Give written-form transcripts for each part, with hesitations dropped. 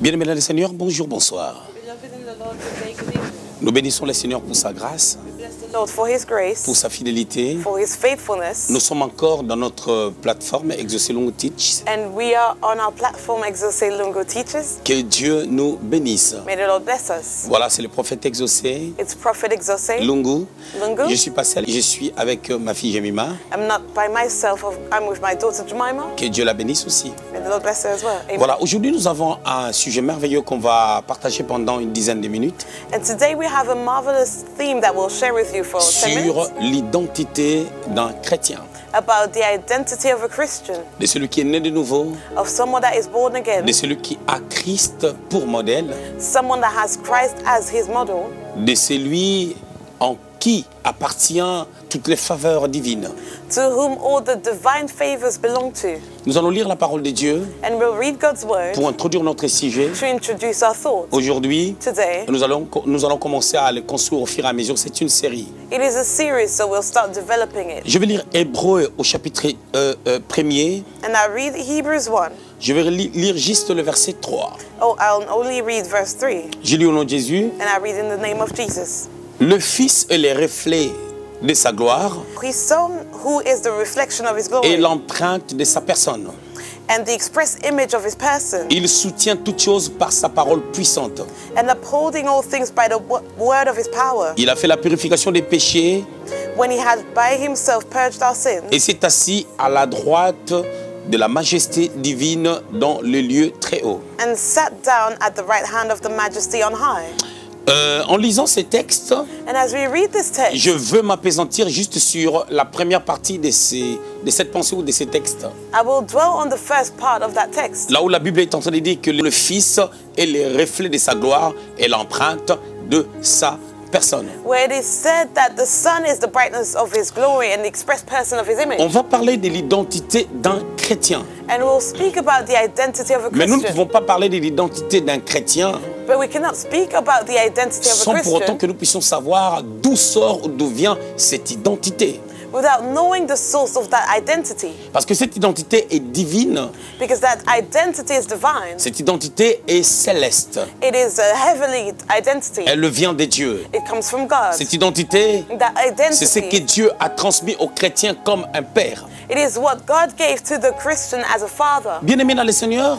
Bien-aimés dans le Seigneur, bonjour, bonsoir. Nous bénissons le Seigneur pour sa grâce, pour sa fidélité. Nous sommes encore dans notre plateforme Exaucé Lungu Teach. And we are on our platform Exaucé Lungu Teaches. Que Dieu nous bénisse. May the Lord bless us. Voilà, c'est le prophète Exaucé It's Prophet Exaucé Lungu. Lungu. Je suis pas seul, je suis avec ma fille Jemima. I'm not by myself, I'm with my daughter Jemima. Que Dieu la bénisse aussi. May the Lord bless her as well. Amen. Voilà, aujourd'hui nous avons un sujet merveilleux qu'on va partager pendant une dizaine de minutes. And today we have a marvelous theme that we'll share with you for 10 Sur minutes l'identité d'un chrétien. about the identity of a Christian, De celui qui est né de nouveau, of someone that is born again, de celui qui a Christ pour modèle, someone that has Christ as his model, de celui en qui appartient toutes les faveurs divines. to whom all the divine favors belong to. Nous allons lire la parole de Dieu And we'll read God's word pour introduire notre sujet. to introduce our thoughts. Aujourd'hui, Today, nous allons commencer à le construire au fur et à mesure. C'est une série. it is a series, so we'll start developing it. Je vais lire Hébreux au chapitre 1er. And I read Hebrews 1. Je vais lire juste le verset 3. Oh, I'll only read verse 3. Je lis au nom de Jésus. And I read in the name of Jesus. Le Fils est le reflet de sa gloire His Son, who is the reflection of his et glory l'empreinte de sa personne. and the express image of his person, Il soutient toutes choses par sa parole puissante. and upholding all things by the word of his power, Il a fait la purification des péchés when he had by himself purged our sins, et s'est assis à la droite de la majesté divine dans le lieu très haut. and sat down at the right hand of the majesty on high. En lisant ces textes, And as we read this text, je veux m'appesantir juste sur la première partie de cette pensée ou de ces textes. I will dwell on the first part of that text, Là où la Bible est en train de dire que le Fils est le reflet de sa gloire et l'empreinte de sa personne. where it is said that the Son is the brightness of his glory and the express person of his image. On va parler de l'identité d'un chrétien. And we'll speak about the identity of a Mais nous ne Christian. pouvons pas parler de l'identité d'un chrétien But we cannot speak about the identity of a sans pour autant Christian que nous puissions savoir d'où sort ou d'où vient cette identité. without knowing the source of that identity. Parce que cette identité est divine, Because that identity is divine. cette identité est céleste. It is a heavenly identity. Elle vient de Dieu. It comes from God. Cette identité, That c'est ce que identity, Dieu a transmis aux chrétiens comme un père. it is what God gave to the Christian as a father. Bien-aimé dans le Seigneur,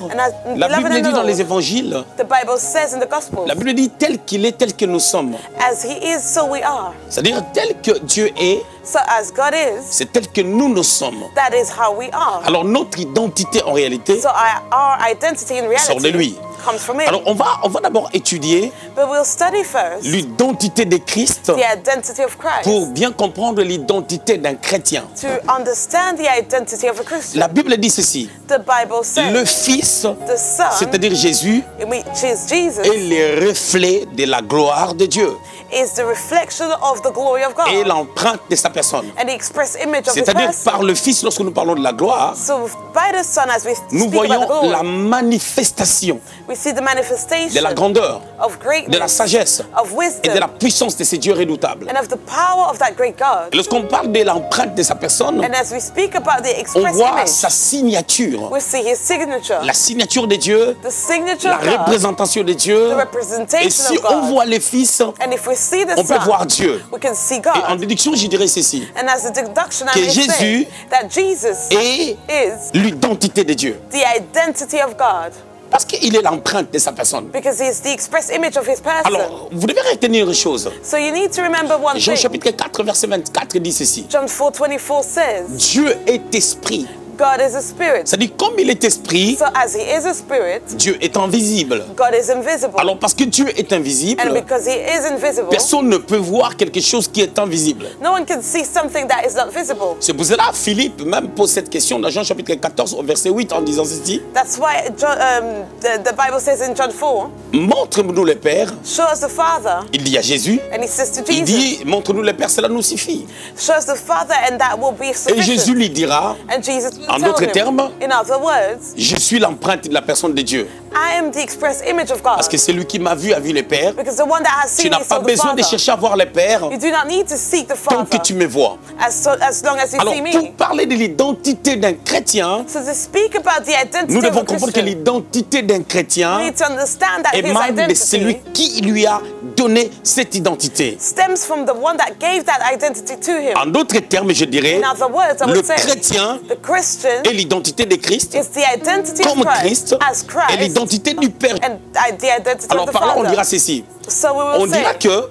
la Bible dit dans les évangiles, The Bible says in the Gospels, la Bible dit tel qu'il est, tel que nous sommes. as he is, so we are. C'est-à-dire tel que Dieu est, So as God is, c'est tel que nous sommes. that is how we are. Alors notre identité en réalité So our identity in sort de lui. reality comes from him. Alors on va d'abord étudier But we'll study first l'identité de Christ the identity of Christ pour bien comprendre l'identité d'un chrétien. to understand the identity of a Christian. La Bible dit ceci, The Bible says le Fils, the Son, c'est-à-dire Jésus, which is Jesus, est le reflet de la gloire de Dieu is the reflection of the glory of God et l'empreinte de sa personne. and the express image of his C'est-à-dire person. par le Fils, lorsque nous parlons de la gloire, So by the Son, as we nous speak about the voyons la glory, manifestation we see the manifestation de la grandeur, of de la greatness, sagesse of et wisdom, de la puissance de ce Dieu redoutable. and of the power of that great God. Et lorsqu'on parle de l'empreinte de sa personne, And as we speak about the on express voit image, sa signature, we see his signature, la signature de Dieu, the signature la of God, représentation de Dieu. the representation Et si of on God. voit le Fils, And if we see the on peut Son, voir Dieu. we can see Et God. en déduction, je dirais ceci, And as a deduction, I que may say Jésus that Jesus est is l'identité de Dieu. the identity of God Parce qu'il est l'empreinte de sa personne. because he is the express image of his person. Alors, vous devez retenir une chose. So you need to remember one Jean thing. chapitre 4, verset 24 dit ceci. John 4:24 says, Dieu est esprit. God is a spirit. C'est-à-dire, comme il est esprit, So as he is a spirit, Dieu est invisible. God is invisible. Alors, parce que Dieu est invisible, And because he is invisible, personne ne peut voir quelque chose qui est invisible. no one can see something that is not visible. C'est pour cela Philippe même pose cette question dans Jean chapitre 14 au verset 8 en disant ceci. That's why the Bible says in John 4, Montre-nous le Père. show us the Father. Il dit à Jésus. And he says to Il Jesus, dit, montre-nous le Père, cela nous suffit. show us the Father and that will be Et Jésus sufficient. lui dira, And Jesus will to tell d'autres him. termes, In other words, je suis l'empreinte de la personne de Dieu. I am the express image of God. Parce que celui qui m'a vu a vu le Père. Because the one that has Tu seen n'as me pas saw the besoin de Father. chercher à voir le Père You do not need to seek the tant que Father tu me vois. as long as you Alors, see me. pour parler de l'identité d'un chrétien, So to speak about the identity nous of a devons comprendre que Christian, l'identité d'un we chrétien need to understand that his émane de celui identity qui lui a donné cette identité. stems from the one that gave that identity to him. En d'autres termes, je dirais, In other words, I le would say chrétien the Christian est l'identité de Christ is the identity comme of Christ Christ as et Christ l'identité du Père. and the identity Alors of the par là, on Father. dira ceci. So we On will dira say, que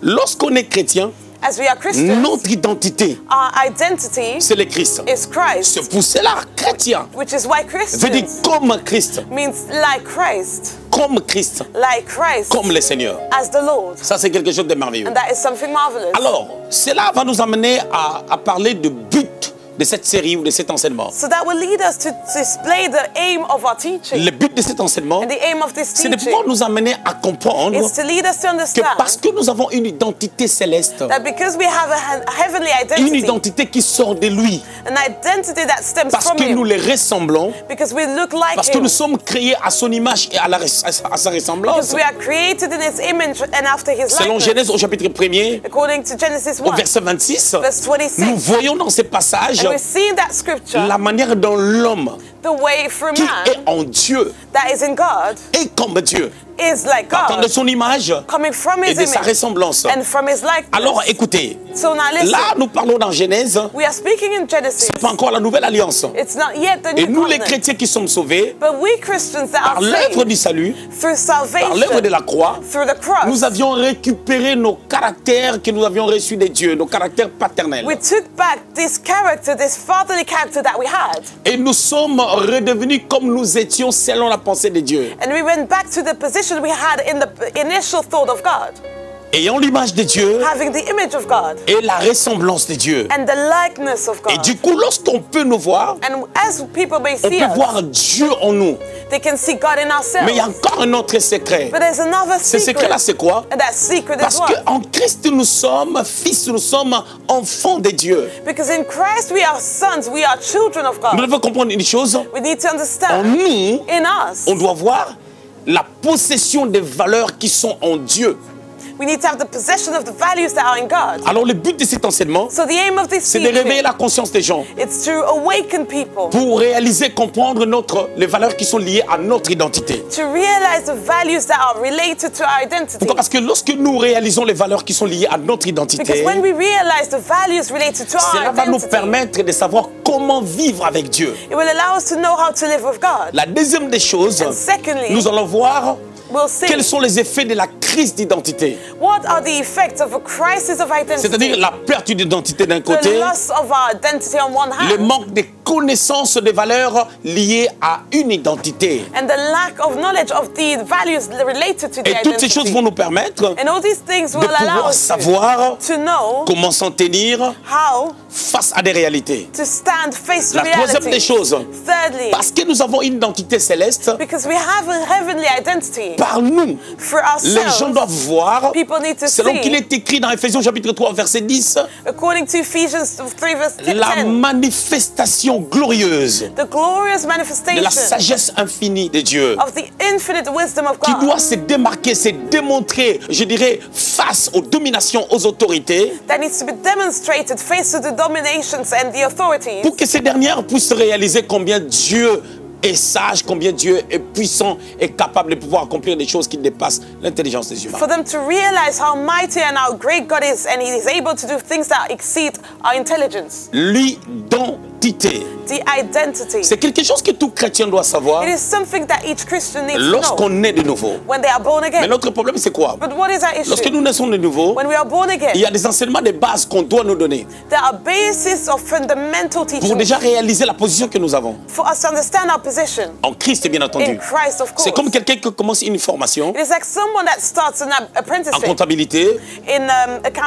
lorsqu'on est chrétien, as we are Christians, notre identité, our identity c'est le Christ. is Christ, C'est pour cela chrétien which is why veut dire Christians comme Christ, means like Christ, comme Christ, like Christ, comme le Seigneur. as the Lord. Ça, c'est quelque chose de merveilleux. And that is something marvelous. Alors, cela va nous amener à parler de but de cette série ou de cet enseignement. So that will lead us to display the aim of our teaching. Le but de cet enseignement, And the aim of this c'est de teaching pouvoir nous amener à comprendre is to lead us to que understand parce que nous avons une identité céleste, that because we have a heavenly une identity, identité qui sort de lui, an identity that stems parce from que nous Him, les ressemblons, because we look like parce que Him, nous sommes créés à son image et à sa ressemblance. because we are created in His image and after His Selon likeness. Genèse au chapitre 1er, According to Genesis au 1, verset 26, verse 26, nous voyons dans ces passages and we see in that scripture la manière dont l'homme the way through qui est man en Dieu that is in God est comme Dieu, is like partant de God, son image coming from et His de sa image ressemblance. and from His likeness. Alors écoutez, So now listen, là nous parlons dans Genèse, we are speaking in Genesis. c'est pas encore la nouvelle alliance. It's not yet the Et new nous les covenant. chrétiens qui sommes sauvés But we Christians that par are l'œuvre saved du salut, through par l'œuvre de salvation, la croix, through the cross, nous avions récupéré nos caractères que nous avions reçus des dieux, nos caractères paternels. we took back this character, this fatherly character that we had. Et nous sommes redevenus comme nous étions selon la pensée de Dieu. And we went back to the position we had in the initial thought of God, Ayant l'image de Dieu having the image of God et la ressemblance de Dieu. and the likeness of Et God. du coup, lorsqu'on peut nous voir, And as people may on see peut us, voir Dieu en nous. they can see God in Mais il y a ourselves. encore un autre secret. But there's another Ce secret-là, secret. c'est quoi? And that secret is Parce what? qu'en Christ, nous sommes fils, nous sommes enfants de Dieu. Because in Christ we are sons, we are children of Nous God. devons comprendre une chose. We need to En understand nous, in us, on doit voir la possession des valeurs qui sont en Dieu. we need to have the possession of the values that are in God. Alors, le but de cet enseignement, So the aim of this c'est de réveiller teaching, la conscience des gens it's to awaken people, pour réaliser, comprendre les valeurs qui sont liées à notre identité. to realize the values that are related to our identity. Pourquoi? Parce que lorsque nous réalisons les valeurs qui sont liées à notre Because identité, when we realize the values related to our cela va nous identity, permettre de savoir comment vivre avec Dieu. it will allow us to know how to live with God. La deuxième des choses, And secondly, nous allons voir we'll see quels sont les effets de la crise d'identité. what are the effects of a crisis of C'est-à-dire identity. la perte d'identité d'un The côté, loss of our identity on one le hand, manque de connaissances des valeurs liées à une identité. and the lack of knowledge of the values related to the Et toutes ces choses identity. vont nous permettre And all these things de will allow pouvoir us savoir to know comment s'en tenir how face à des réalités. to stand face to La troisième des reality. choses, Thirdly, parce que nous avons une identité céleste, because we have a heavenly identity par nous, for les gens ourselves, doivent voir, people need to selon qu'il see, est écrit dans Ephésiens chapitre 3 verset 10, according to Ephesians 3 verse la 10, manifestation glorieuse the glorious de la manifestation sagesse infinie de Dieu, of the infinite wisdom of qui God doit se démarquer, se démontrer, je dirais, face aux dominations, aux autorités, that needs to be demonstrated face to the dominations and the authorities, pour que ces dernières puissent réaliser combien Dieu est sage, combien Dieu est puissant et capable de pouvoir accomplir des choses qui dépassent l'intelligence des humains. for them to realize how mighty and how great God is, and He is able to do things that exceed our intelligence. L'identité, The identity. c'est quelque chose que tout chrétien doit savoir It is something that each Christian needs to know lorsqu'on est de nouveau. when they are born Mais again. notre problème, c'est quoi? But what is our Lorsque issue? nous naissons de nouveau, When we are born il y again, a des enseignements de base qu'on doit nous donner there are bases of fundamental pour teaching déjà réaliser la position que nous avons. for us to understand our position En Christ, bien in entendu. Christ, of C'est course. comme quelqu'un qui commence une formation It is like someone that starts an en apprenticeship comptabilité. in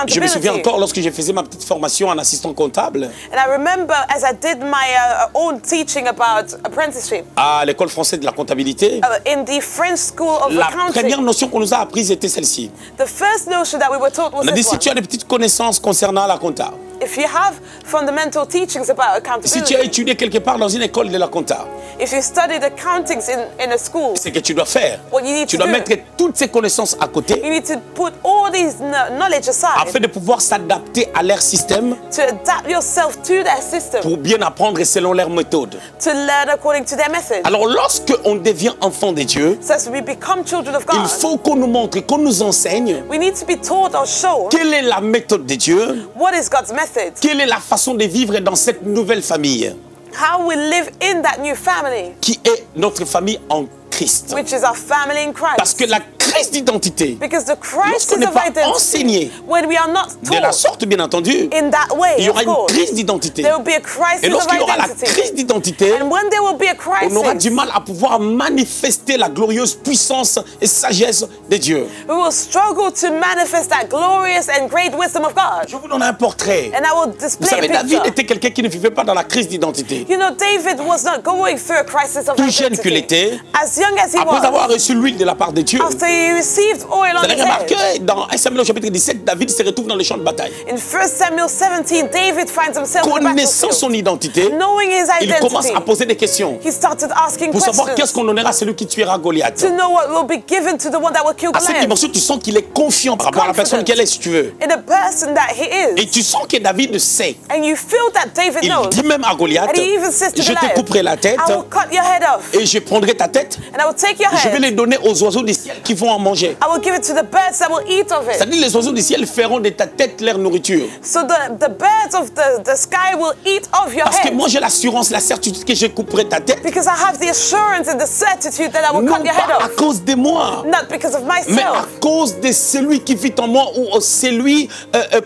Je me souviens accountability. encore lorsque j'ai fait ma petite formation en assistant comptable. And I remember as I did my own teaching about apprenticeship. À l'école française de la comptabilité, In the French school of la accounting. première notion qu'on nous a apprise était celle-ci. The first notion that we were taught was On a dit, this si one. tu as des petites connaissances concernant la compta, If you have fundamental teachings about si tu as accountability, étudié quelque part dans une école de la compta, if you studied accounting in a school, c'est que tu dois faire. what you need Tu to dois do, mettre toutes ces connaissances à côté you need to put all these knowledge aside afin de pouvoir s'adapter à leur système to adapt yourself to their system, pour bien apprendre selon leur méthode. to learn according to their method. Alors lorsque on devient enfant de Dieu, So as we become children of il God, faut qu'on nous montre, qu'on nous enseigne we need to be taught or shown quelle est la méthode de Dieu, what is God's method, quelle est la façon de vivre dans cette nouvelle famille how we live in that new family, qui est notre famille en Christ. which is our family in Parce Christ. que la crise d'identité, Because the crisis lorsqu'on n'est of pas identity, enseigné when we are not de la taught sorte bien entendu, in that il way, y aura of une course, crise d'identité. there will be a crisis Et of lorsqu'il y aura la identity. crise d'identité, And when there will be a on aura crisis, du mal à pouvoir manifester la glorieuse puissance et sagesse de Dieu. we will struggle to manifest that glorious and great wisdom of God. Je vous donne un portrait. And I will Vous display savez, a David picture. était quelqu'un qui ne vivait pas dans la crise d'identité. You know, David was not going through a crisis of Plus jeune qu'il identity. était, As young as he après avoir was, reçu l'huile de la part de Dieu, after he received oil vous on allez his head. remarquer dans 1 Samuel au chapitre 17, David se retrouve dans le champ de bataille. In 1 Samuel 17, David finds himself in the Connaissant son battlefield. identité, Knowing his il commence identity, à poser des questions he started asking pour savoir qu'est-ce questions qu'on donnera à celui qui tuera Goliath. to know what will be given to the one that will kill À cette Goliath. dimension, tu sens qu'il est confiant par rapport à la personne qu'elle est, si tu veux. In the person that he Et is. tu sens que David sait. And you feel that David Il knows. dit même à Goliath, And he even says to je te Goliath, couperai la tête I will cut your head off. et je prendrai ta tête, And I will take your je vais head. les donner aux oiseaux du ciel qui vont en manger. I will give it to the birds that will eat of it. C'est-à-dire les oiseaux du ciel feront de ta tête leur nourriture. So the birds of the sky will eat of your Parce que head. moi j'ai l'assurance, la certitude que je couperai ta tête. Because I have the assurance and the certitude that I will Non cut your head pas à off. cause de moi, Not because of mais à myself, cause de celui qui vit en moi ou celui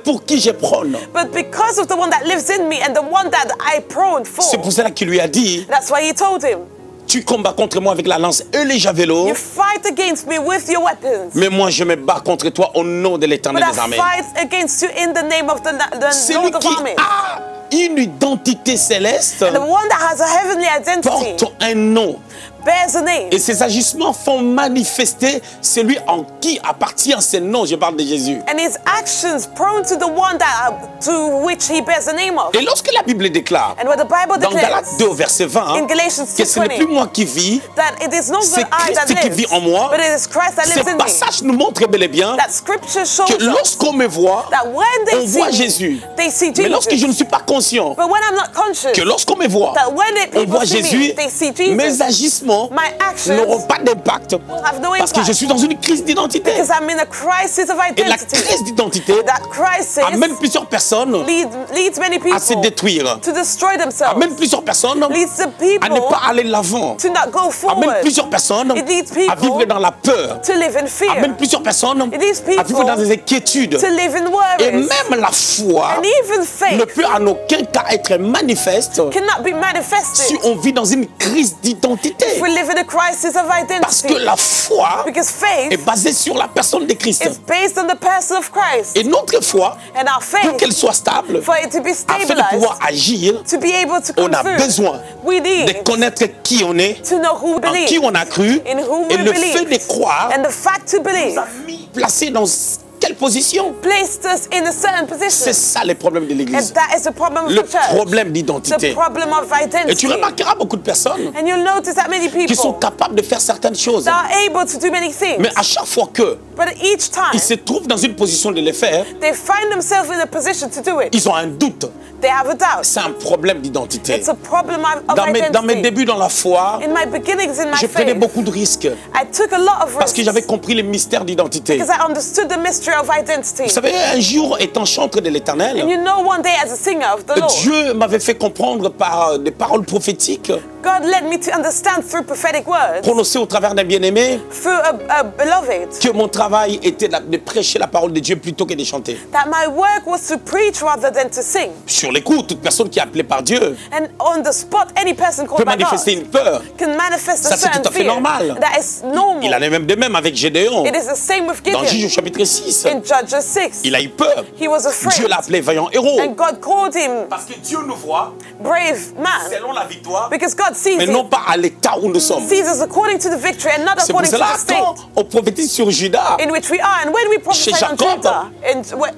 pour qui je prône. but because of the one that lives in me and the one that I prone for. C'est pour cela qu'il lui a dit, That's why he told him, tu combats contre moi avec la lance et les javelots, you fight against me with your weapons, mais moi je me bats contre toi au nom de l'Éternel but des I armées. fight against you in the name of the Celui Lord of qui armies. a une identité céleste The one that has a heavenly identity porte un nom. bears a name. Et ses agissements font manifester celui en qui appartient ce nom. Je parle de Jésus. And his actions prone to the one that to which he bears the name of. Et lorsque la Bible déclare, And what the Bible dans Galates declares 2 au verset 20, in Galatians que ce n'est plus 2:20, moi qui vis, that it is not c'est the I that Christ qui vit lives, en moi. but it is Christ that Ce lives in me. passage nous montre bel et bien That scripture shows que us lorsqu'on me voit, that when on they see voit me, Jésus. they see Mais lorsque je Jesus. ne suis pas conscient But when I'm not conscious que lorsqu'on me voit, that when the on people voit see Jésus, me, they see Jesus, mes agissements my actions n'auront pas d'impact have no parce que impact. je suis dans une crise d'identité. Because I'm in a crisis of Et la identity. crise d'identité That crisis amène plusieurs personnes leads many people à se détruire, to destroy themselves. amène plusieurs personnes Leads the à ne people pas aller de l'avant, to not go amène forward. plusieurs personnes It leads à vivre people dans la peur, to live in fear. amène plusieurs personnes It leads à vivre dans people des inquiétudes. to live in Et worries. même la foi And even ne faith peut en aucun cas être manifeste cannot be manifested si on vit dans une crise d'identité. if we live in a crisis of Parce que identity. la foi Because est faith basée sur la personne de Christ. is based on the person of Christ. Et notre foi, And our pour faith, qu'elle soit stable, for it to be afin de pouvoir stabilized, agir, to be able to on come a through, besoin we de need connaître qui on est, to know who we en qui believe, on a cru, in whom et we le fait believe, de croire and the fact to believe placé dans quelle position. placed us in a certain C'est position. ça le problème de And l'Église. that is the problem of Le the church. problème The d'identité. problem of Et tu identity. remarqueras beaucoup de personnes And you'll notice that many qui sont people capables de faire certaines choses. that are able to do many things. Mais à chaque fois que But each time ils se trouvent dans une position de le faire, they find themselves in a position to do it, ils ont un doute. they have a doubt. C'est un problème d'identité. It's a problem of Dans mes identity. débuts dans la foi, In my beginnings in my je prenais faith, beaucoup de risques I took a lot of parce que risks j'avais compris les mystères d'identité. because I understood the mystery of identity. Vous savez, un jour, étant chantre de And l'Éternel, you know, one day as a singer of the Lord, Dieu m'avait fait comprendre par des paroles prophétiques God led me to understand through prophetic words, prononcé au travers d'un bien-aimé, through a beloved, que mon travail était de prêcher la parole de Dieu plutôt que de chanter. that my work was to preach rather than to sing. Sur les coups, toute personne qui est appelée par Dieu And on the spot, any person peut called by God manifester une peur. can manifest a Ça, c'est certain tout à fait fear. normal. That is normal. Il en est même de même avec Gédéon. It is the same with Dans Juge Gideon. au chapitre 6, In Judges 6, il a eu peur. he was afraid. Dieu l'a appelé vaillant héros. And God called him Parce que Dieu nous voit brave man. selon la victoire, Because God sees mais it. non pas à l'état où nous sommes. Sees us according to the victory and not C'est pour according to cela the state quand on prophétise sur Judas, in which we are. And when we prophesy Chez on Jacob, Judah,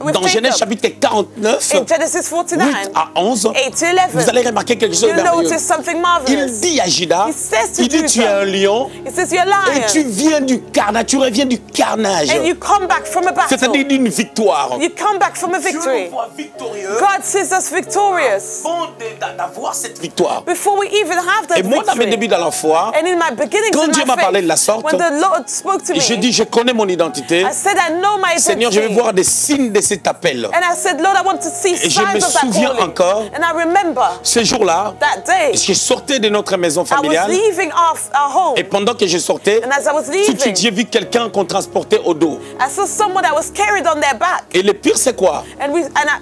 with dans Genèse Jacob, chapitre 49, in Genesis 8 49, à 11, 8 to vous allez 11, remarquer quelque chose de you'll merveilleux. notice something Il marvelous. dit à Judas, He says to il dit tu es un Judah, lion he says, you're a et tu lion, viens du carnage, tu reviens du carnage. and you come back from a battle. C'est-à-dire d'une victoire. You come back from a Dieu victory. nous voit victorieux God sees us victorious avant d'avoir cette victoire. before we even have that Et moi, dans mes victory. débuts dans la foi, And in my beginnings quand in Dieu my m'a parlé faith, de la sorte, when the Lord spoke to me, j'ai dit, je connais mon identité. I said, I know my Seigneur, je vais identity. voir des signes de cet appel. And I said, Lord, I want to see Et je me signs of that souviens calling. encore, And I remember ce jour-là, that day, je sortais de notre maison I was familiale. leaving our home. Et pendant que je sortais, And as I was tout de suite, leaving, j'ai vu quelqu'un qu'on transportait au dos. I saw someone that was carried on their back. Et le pire, c'est quoi?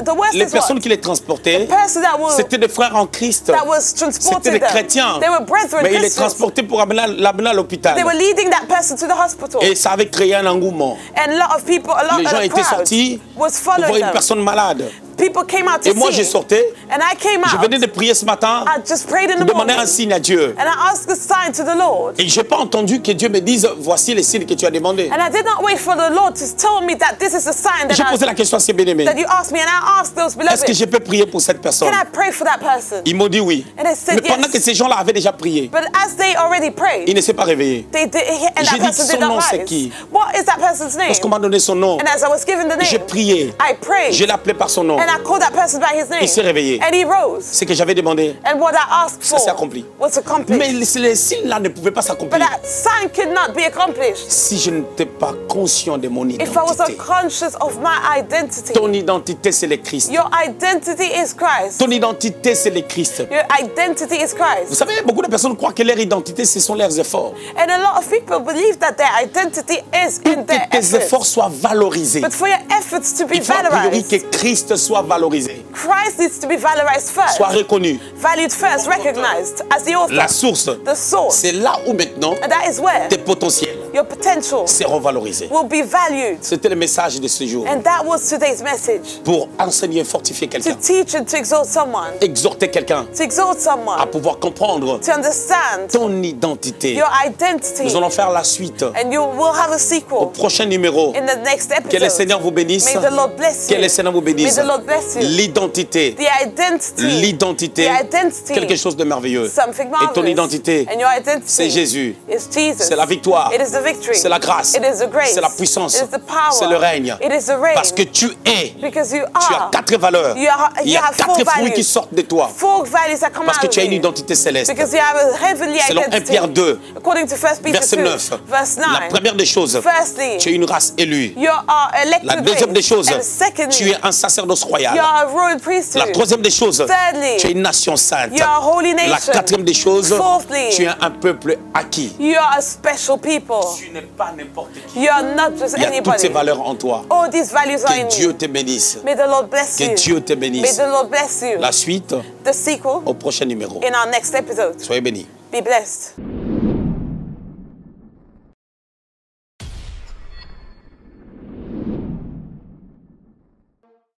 The worst Les is personnes what? qui les transportaient, The person c'était des frères en Christ. that was C'était transported des them. chrétiens. They were brethren, Mais ils les Christians. transportaient pour l'amener à l'hôpital. They were leading that person to the hospital. Et ça avait créé un engouement. And a lot of people, a lot Les gens of étaient crowd sortis was pour voir following une them. personne malade. People came out to Et moi, je see. sortais. And I came Je out. venais de prier ce matin I just prayed in pour the demander morning. un signe à Dieu. And I asked a sign to the Lord. Et je n'ai pas entendu que Dieu me dise, voici les signes que tu as demandé. And I did not wait for the Lord to tell me that this is a sign J'ai posé la question à ces bien-aimés. that you asked me. And I asked those Est-ce que beloved, je peux prier pour cette personne? can I pray for that person? Ils m'ont dit oui. And they said Mais pendant yes. que ces gens-là avaient déjà prié, But as they already prayed, ils ne s'est pas réveillé. and J'ai that dit, person son did not nom, c'est rise. qui? What is that person's name? Lorsqu'on m'a donné son nom, And as I was given the j'ai name, prié. I prayed. Je l'ai appelé par son nom. And I called that person by his name. Il s'est réveillé. And he rose. Ce que j'avais demandé, And what I asked ça s'est for accompli. was accomplished. Mais les signes-là ne pouvaient pas But s'accomplir that sign could not be accomplished si je n'étais pas conscient de mon if I was identité. unconscious of my identity. Ton identité, c'est le Christ. Your identity is Christ. Ton identité, c'est le Christ. Your identity is Vous Christ. savez, beaucoup de personnes croient que leur identité, ce sont leurs efforts. And a lot of people believe that their identity is in their Que tes efforts efforts. soient valorisés. But for your efforts to be Il faut a priori que valorized, Christ soit valorisé, Christ needs to be valorized first, soit reconnu. valued first, recognized as the author, La source, the source. c'est là où maintenant And that is where tes potentiels your potential seront valorisés. will be valued. C'était le message de ce jour. And that was today's message. Pour enseigner, fortifier To quelqu'un, teach and to exalt someone, exhorter quelqu'un to exalt à someone, pouvoir comprendre to understand ton identité. your identity. Nous allons faire la suite And you will have a au sequel prochain numéro. in the next Que le episode. Seigneur vous bénisse. May the Lord bless Que you. le Seigneur vous May bénisse. the Lord bless you. L'identité. The identity. L'identité. The identity. Quelque chose de merveilleux. Something Et ton marvelous. identité, And your identity c'est Jésus. is Jesus. C'est la victoire. It is the victory. C'est la grâce. It is the grace. C'est la puissance. It is the power. C'est le règne. It is the reign. Parce que tu es. Because you Tu as are. 4 valeurs. You Il y a have 4 four fruits values. qui sortent de toi. 4 values that come Parce out que of tu as une you. identité céleste. Because you have a heavenly Selon 1 identity. Pierre 2, According to 1 Peter verset 2, 9. verse 9. La première des choses, Firstly, tu es une race élue. you are elected La deuxième des race. choses, And secondly, tu es un sacerdoce royal. you are a royal priesthood. La troisième des choses, Thirdly, tu es une nation sainte. you are a holy La nation. quatrième des choses, Fourthly, tu es un peuple acquis. you are a special people. Tu n'es pas n'importe qui. You are not just Il y a toutes ces anybody. valeurs en toi. All these values are in Que Dieu you. te bénisse. May the Lord bless Que you. Dieu te May bénisse. the Lord bless you. La suite The sequel au prochain numéro. in our next episode. Soyez bénis. Be blessed.